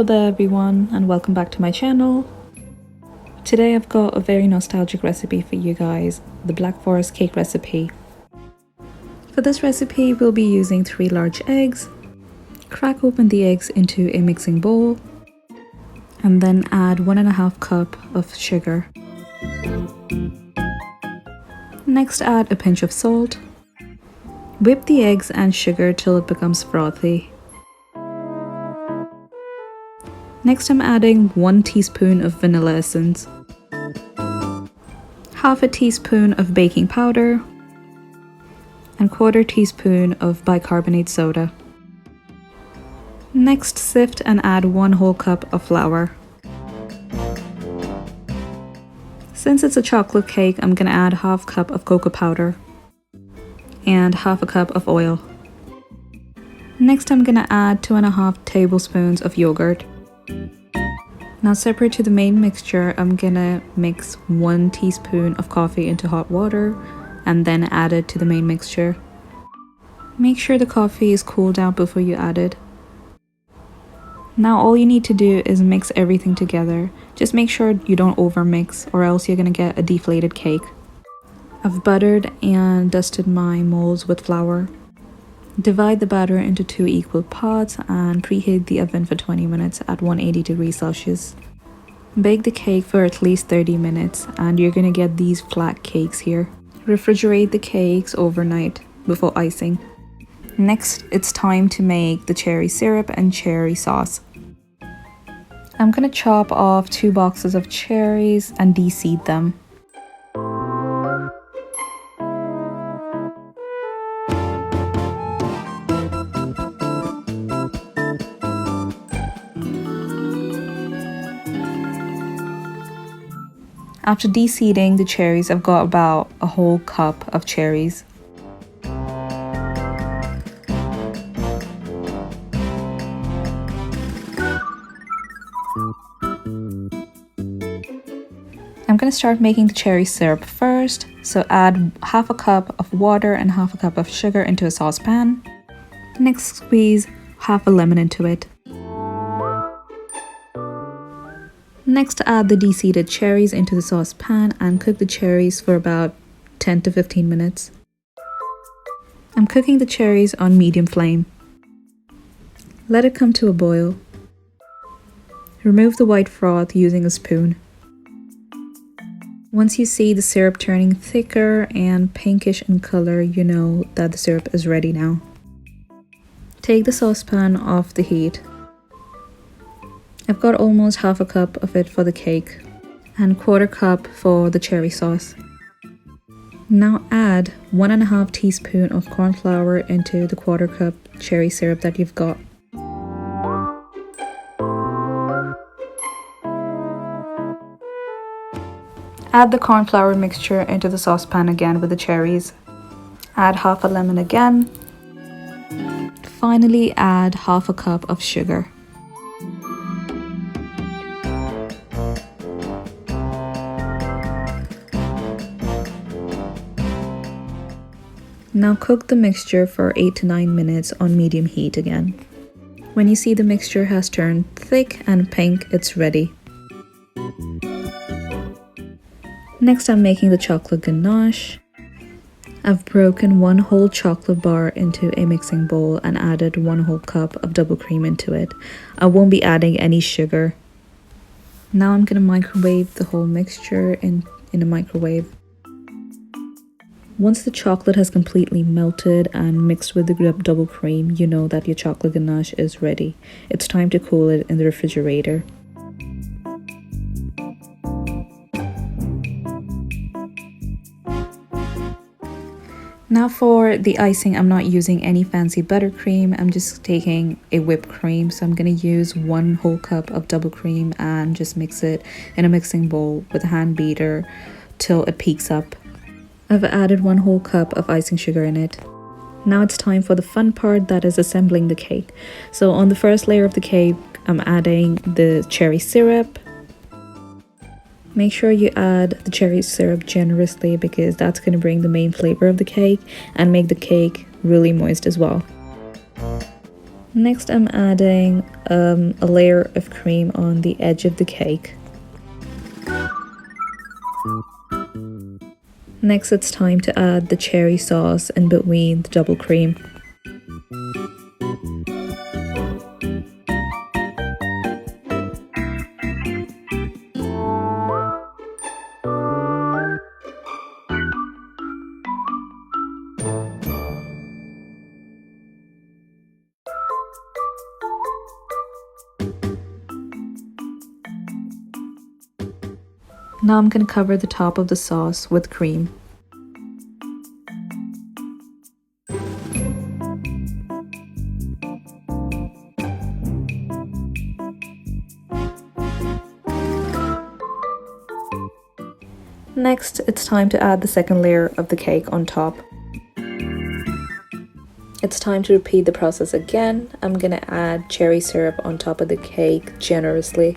Hello there everyone, and welcome back to my channel. Today I've got a very nostalgic recipe for you guys, the Black Forest cake recipe. For this recipe we'll be using 3 large eggs. Crack open the eggs into a mixing bowl and then add 1.5 cup of sugar. Next add a pinch of salt. Whip the eggs and sugar till it becomes frothy. Next I'm adding 1 teaspoon of vanilla essence, half a teaspoon of baking powder, and 1/4 teaspoon of bicarbonate soda. Next sift and add 1 whole cup of flour. Since it's a chocolate cake, I'm gonna add half cup of cocoa powder and half a cup of oil. Next I'm gonna add 2.5 tablespoons of yogurt. Now separate to the main mixture, I'm gonna mix 1 teaspoon of coffee into hot water and then add it to the main mixture. Make sure the coffee is cooled down before you add it. Now all you need to do is mix everything together. Just make sure you don't over mix or else you're gonna get a deflated cake. I've buttered and dusted my molds with flour. Divide the batter into 2 equal pots and preheat the oven for 20 minutes at 180 degrees Celsius. Bake the cake for at least 30 minutes and you're gonna get these flat cakes here. Refrigerate the cakes overnight before icing. Next, it's time to make the cherry syrup and cherry sauce. I'm gonna chop off 2 boxes of cherries and de-seed them. After de-seeding the cherries, I've got about a whole cup of cherries. I'm going to start making the cherry syrup first, so add half a cup of water and half a cup of sugar into a saucepan. Next squeeze half a lemon into it. Next add the de-seeded cherries into the saucepan and cook the cherries for about 10 to 15 minutes. I'm cooking the cherries on medium flame. Let it come to a boil. Remove the white froth using a spoon. Once you see the syrup turning thicker and pinkish in color, you know that the syrup is ready now. Take the saucepan off the heat. I've got almost half a cup of it for the cake and 1/4 cup for the cherry sauce. Now add 1.5 teaspoon of corn flour into the 1/4 cup cherry syrup that you've got. Add the corn flour mixture into the saucepan again with the cherries. Add half a lemon again. Finally add half a cup of sugar. Now cook the mixture for 8 to 9 minutes on medium heat again. When you see the mixture has turned thick and pink, it's ready. Next I'm making the chocolate ganache. I've broken 1 whole chocolate bar into a mixing bowl and added 1 whole cup of double cream into it. I won't be adding any sugar. Now I'm gonna microwave the whole mixture in a microwave. Once the chocolate has completely melted and mixed with the double cream, you know that your chocolate ganache is ready. It's time to cool it in the refrigerator. Now for the icing, I'm not using any fancy buttercream. I'm just taking a whipped cream. So I'm going to use 1 whole cup of double cream and just mix it in a mixing bowl with a hand beater till it peaks up. I've added 1 whole cup of icing sugar in it. Now it's time for the fun part, that is assembling the cake. So on the first layer of the cake, I'm adding the cherry syrup. Make sure you add the cherry syrup generously because that's going to bring the main flavor of the cake and make the cake really moist as well. Next, I'm adding a layer of cream on the edge of the cake. Next, it's time to add the cherry sauce in between the double cream. Now I'm going to cover the top of the sauce with cream. Next, it's time to add the second layer of the cake on top. It's time to repeat the process again. I'm gonna add cherry syrup on top of the cake generously.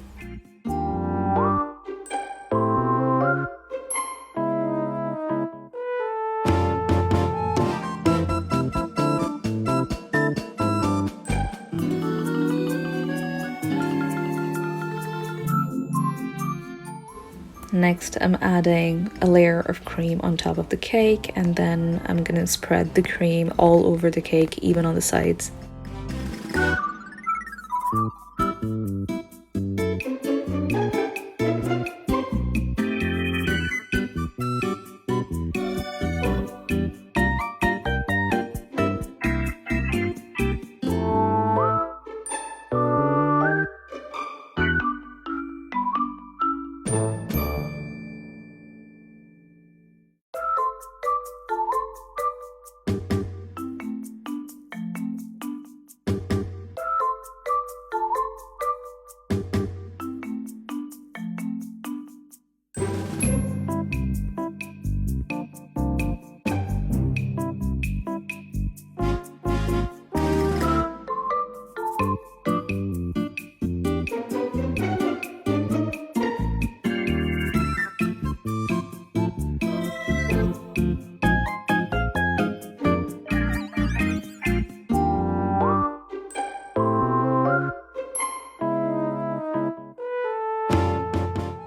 Next, I'm adding a layer of cream on top of the cake, and then I'm gonna spread the cream all over the cake, even on the sides.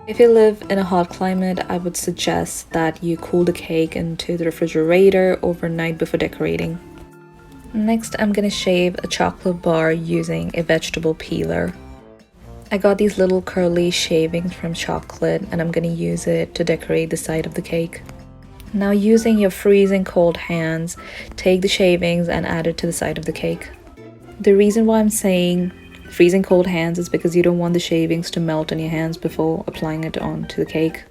If you live in a hot climate, I would suggest that you cool the cake into the refrigerator overnight before decorating. Next, I'm gonna shave a chocolate bar using a vegetable peeler. I got these little curly shavings from chocolate, and I'm gonna use it to decorate the side of the cake. Now, using your freezing cold hands, take the shavings and add it to the side of the cake. The reason why I'm saying freezing cold hands is because you don't want the shavings to melt on your hands before applying it onto the cake.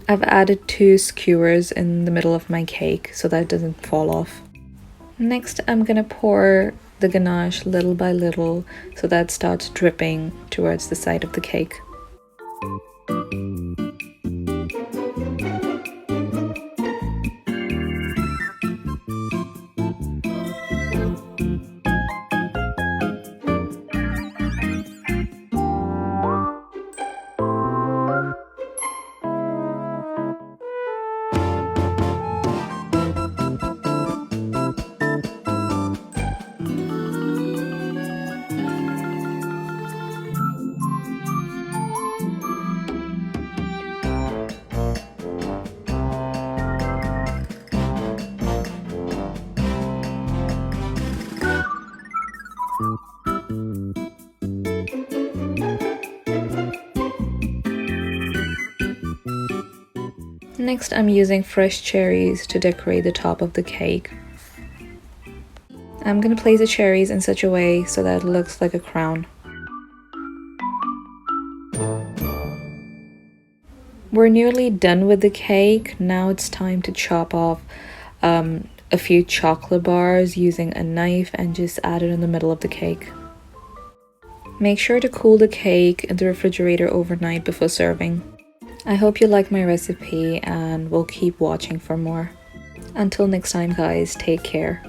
I've added 2 skewers in the middle of my cake so that it doesn't fall off. Next, I'm gonna pour the ganache little by little so that it starts dripping towards the side of the cake. Next, I'm using fresh cherries to decorate the top of the cake. I'm gonna place the cherries in such a way so that it looks like a crown. We're nearly done with the cake. Now it's time to chop off a few chocolate bars using a knife and just add it in the middle of the cake. Make sure to cool the cake in the refrigerator overnight before serving. I hope you like my recipe and will keep watching for more. Until next time guys, take care.